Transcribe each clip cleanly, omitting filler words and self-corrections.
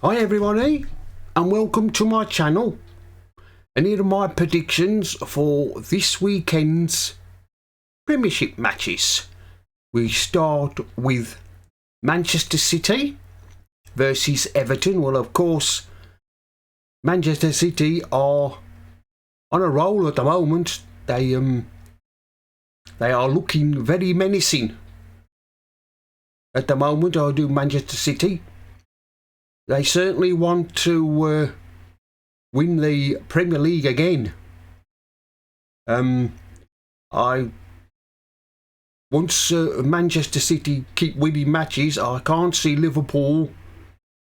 Hi everybody, and welcome to my channel. And here are my predictions for this weekend's Premiership matches. We start with Manchester City versus Everton. Well, of course, Manchester City are on a roll at the moment. They are looking very menacing at the moment. I do Manchester City. They certainly want to win the Premier League again. Once Manchester City keep winning matches, I can't see Liverpool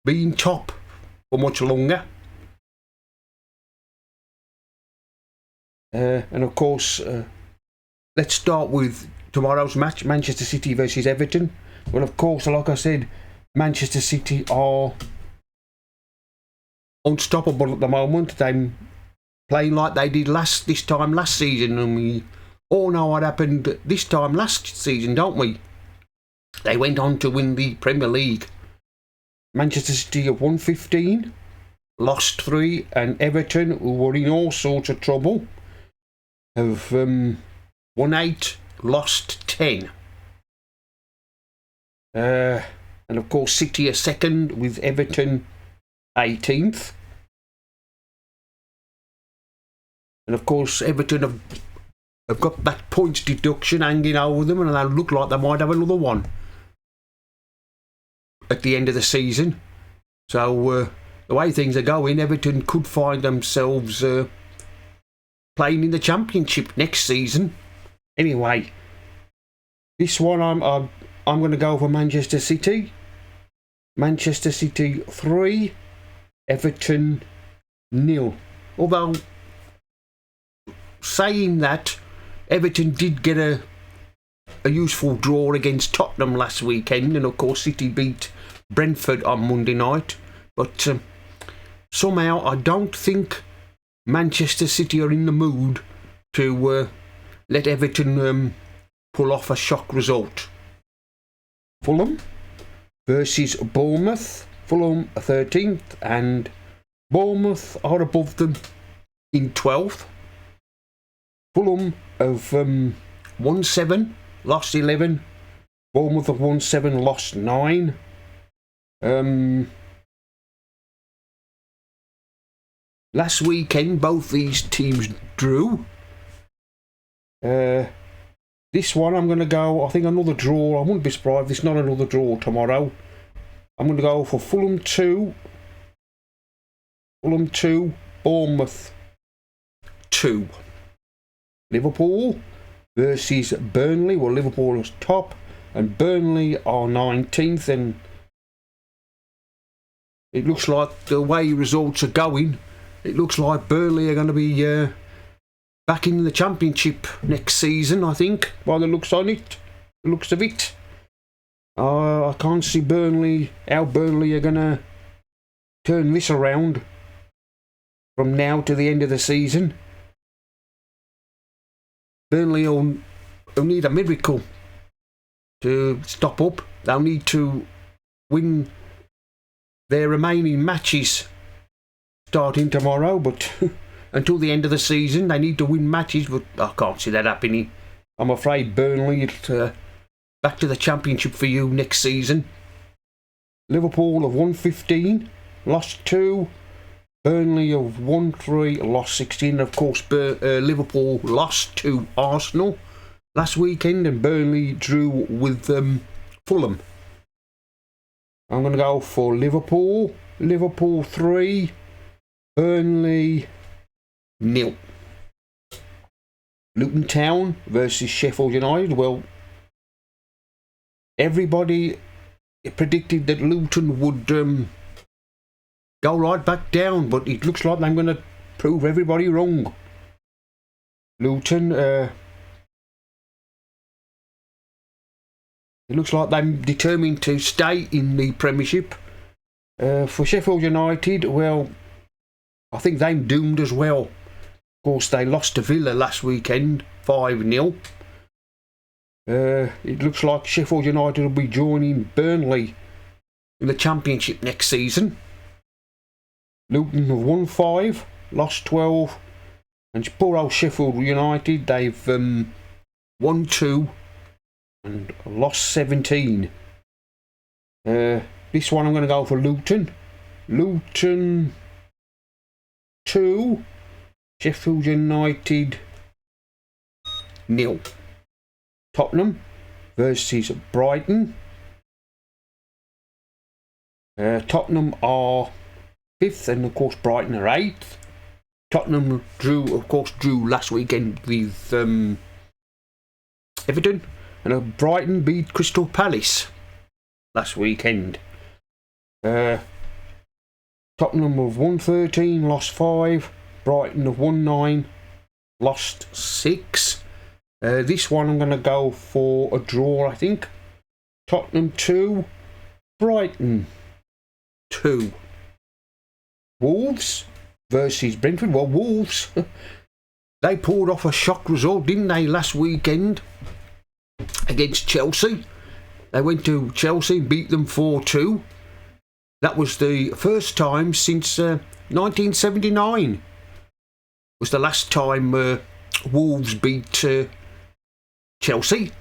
being top for much longer. And of course, let's start with tomorrow's match, Manchester City versus Everton. Well, of course, like I said, Manchester City are unstoppable at the moment. They're playing like they did this time last season, and we all know what happened this time last season, don't we? They went on to win the Premier League. Manchester City have won 15, lost 3, and Everton, who were in all sorts of trouble, have won 8, lost 10. And of course, City are second with Everton 18th. And of course, Everton have got that points deduction hanging over them, and they look like they might have another one at the end of the season. So the way things are going, Everton could find themselves playing in the Championship next season. Anyway, this one I'm going to go for Manchester City. Manchester City 3, Everton 0. Although, saying that, Everton did get a useful draw against Tottenham last weekend, and of course City beat Brentford on Monday night. But somehow I don't think Manchester City are in the mood to let Everton pull off a shock result. Fulham versus Bournemouth. Fulham are 13th, and Bournemouth are above them in 12th. Fulham have won 7, lost 11. Bournemouth have won 7, lost 9. Last weekend, both these teams drew. This one, I'm going to go, I think, another draw. I wouldn't be surprised if it's not another draw tomorrow. I'm going to go for Fulham 2, Bournemouth 2. Liverpool versus Burnley. Well, Liverpool is top, and Burnley are 19th, and it looks like the way results are going, it looks like Burnley are going to be back in the Championship next season, I think, by the looks of it. I can't see how Burnley are going to turn this around from now to the end of the season. Burnley will need a miracle to stop up. They'll need to win their remaining matches starting tomorrow, but until the end of the season they need to win matches, but I can't see that happening. I'm afraid Burnley is back to the Championship for you next season. Liverpool have won 15, lost 2. Burnley have won 3, lost 16. Of course, Liverpool lost to Arsenal last weekend, and Burnley drew with Fulham. I'm going to go for Liverpool 3, Burnley 0. Luton Town versus Sheffield United. Well, everybody predicted that Luton would go right back down, but it looks like I'm going to prove everybody wrong. Luton, it looks like they're determined to stay in the Premiership. For Sheffield United, well, I think they're doomed as well. Of course, they lost to Villa last weekend, 5-0. It looks like Sheffield United will be joining Burnley in the Championship next season. Luton have won 5, lost 12. And poor old Sheffield United, they've won 2 and lost 17. This one I'm going to go for Luton. Luton 2, Sheffield United 0. Tottenham versus Brighton. Tottenham are 5th and of course Brighton are 8th. Tottenham drew last weekend with Everton, and Brighton beat Crystal Palace last weekend. Tottenham have won 13, lost 5. Brighton have won 9, lost 6. This one I'm going to go for a draw, I think. Tottenham 2, Brighton 2. Wolves versus Brentford. Well, Wolves, they pulled off a shock result, didn't they, last weekend against Chelsea. They went to Chelsea and beat them 4-2. That was the first time since 1979. Was the last time Wolves beat Chelsea.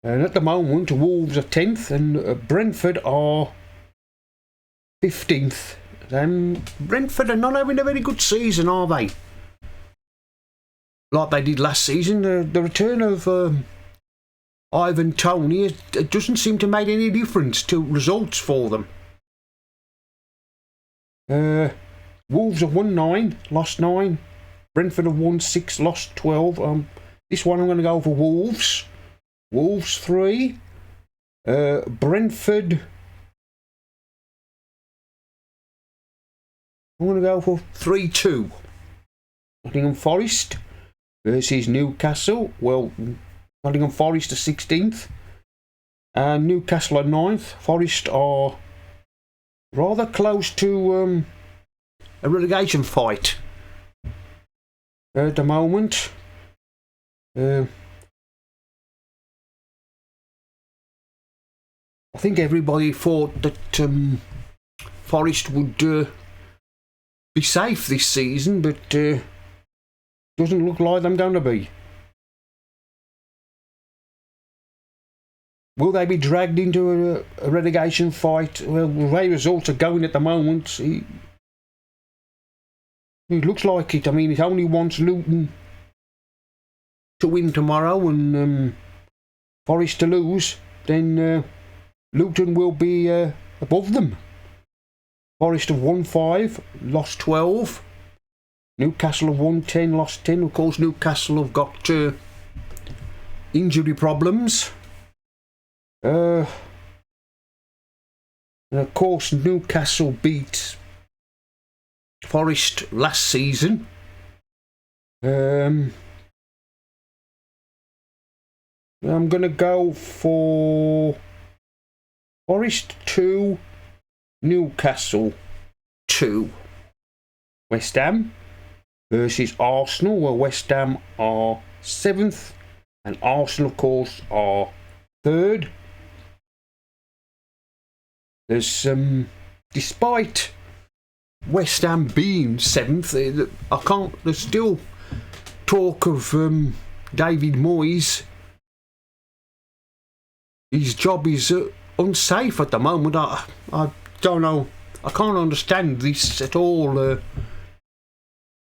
And at the moment, Wolves are 10th and Brentford are 15th. Brentford are not having a very good season, are they? Like they did last season. The return of Ivan Toney, it doesn't seem to make any difference to results for them. Wolves have won 9, lost 9. Brentford have won 6, lost 12. This one I'm going to go for Wolves. Wolves 3. Brentford, I'm going to go for 3-2. Nottingham Forest versus Newcastle. Well, Nottingham Forest are 16th. And Newcastle are 9th. Forest are rather close to a relegation fight at the moment. I think everybody thought that Forest would be safe this season, but doesn't look like them going to be. Will they be dragged into a relegation fight? Well, the way results are going at the moment, it looks like it. I mean, it only wants Luton to win tomorrow and Forest to lose, then Luton will be above them. Forest have won 5, lost 12. Newcastle have won 10, lost 10. Of course, Newcastle have got injury problems. And of course, Newcastle beat Forest last season. I'm going to go for Forest 2, Newcastle 2. West Ham versus Arsenal. Well, West Ham are 7th and Arsenal, of course, are 3rd. There's despite West Ham being 7th, there's still talk of David Moyes. His job is unsafe at the moment. I don't know. I can't understand this at all.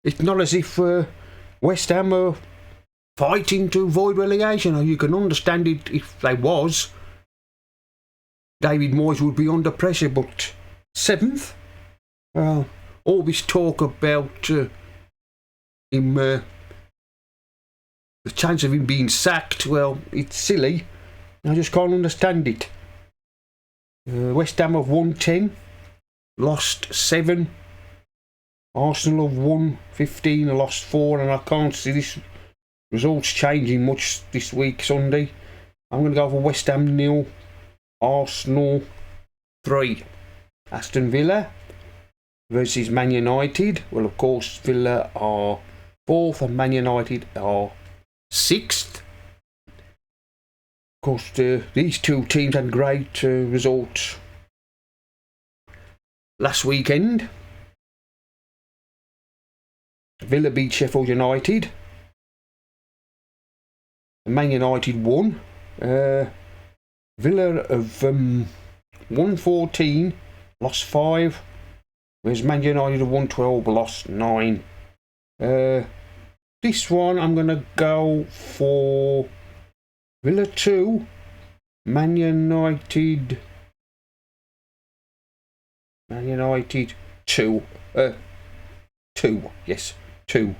It's not as if West Ham are fighting to avoid relegation. You can understand it if they was. David Moyes would be under pressure, but 7th? Well, all this talk about him, the chance of him being sacked, well, it's silly. I just can't understand it. West Ham have won 10, lost 7. Arsenal have won 15 and lost 4, and I can't see this results changing much this week, Sunday. I'm going to go for West Ham 0, Arsenal 3. Aston Villa versus Man United. Well, of course, Villa are 4th and Man United are 6th. Of course, these two teams had great results last weekend. Villa beat Sheffield United. Man United won. Villa have won 14, lost 5. Whereas Man United have won 12, lost 9. This one I'm going to go for Villa 2, Man United 2. 2, yes, 2.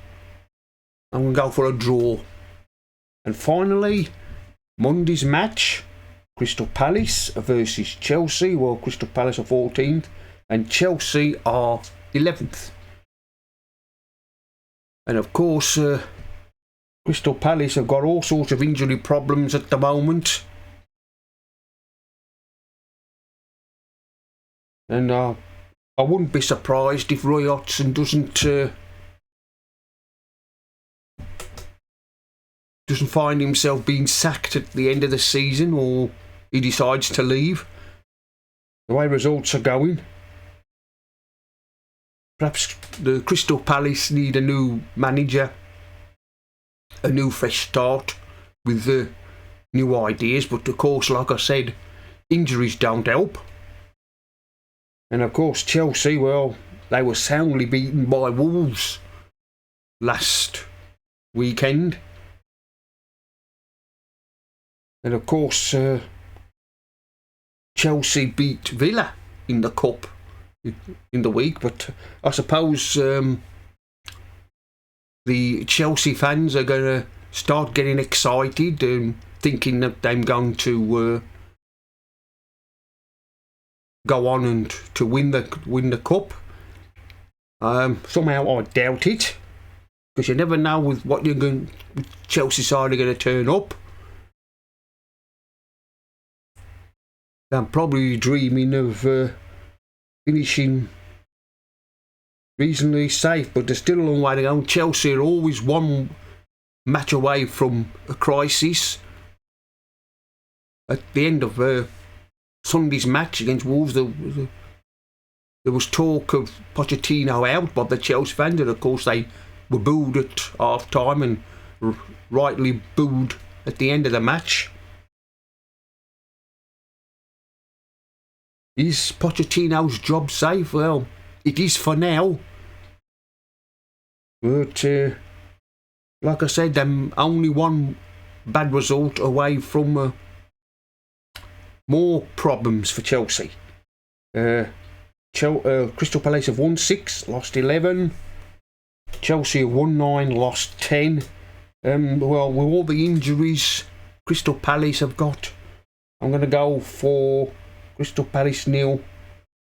I'm going to go for a draw. And finally, Monday's match, Crystal Palace versus Chelsea. Well, Crystal Palace are 14th and Chelsea are 11th. And of course, Crystal Palace have got all sorts of injury problems at the moment. And I wouldn't be surprised if Roy Hodgson doesn't find himself being sacked at the end of the season, or he decides to leave. The way results are going, perhaps the Crystal Palace need a new manager, a new fresh start with new ideas. But of course, like I said, injuries don't help. And of course, Chelsea, well, they were soundly beaten by Wolves last weekend. And of course, Chelsea beat Villa in the cup in the week. But I suppose the Chelsea fans are going to start getting excited and thinking that they're going to go on and to win the cup. Somehow I doubt it, because you never know with what you're going. Chelsea side are going to turn up. I'm probably dreaming of finishing reasonably safe, but there's still a long way to go. Chelsea are always one match away from a crisis. At the end of Sunday's match against Wolves, there was talk of Pochettino out by the Chelsea fans, and of course they were booed at half time and rightly booed at the end of the match. Is Pochettino's job safe? Well, it is for now. But like I said, I'm only one bad result away from more problems for Chelsea. Crystal Palace have won 6, lost 11. Chelsea have won 9, lost 10. Well, with all the injuries Crystal Palace have got, I'm going to go for Crystal Palace 0,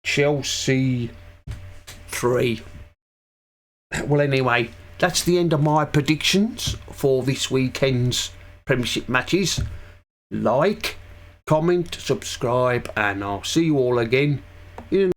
Chelsea 3. Well, anyway, that's the end of my predictions for this weekend's Premiership matches. Like, comment, subscribe, and I'll see you all again in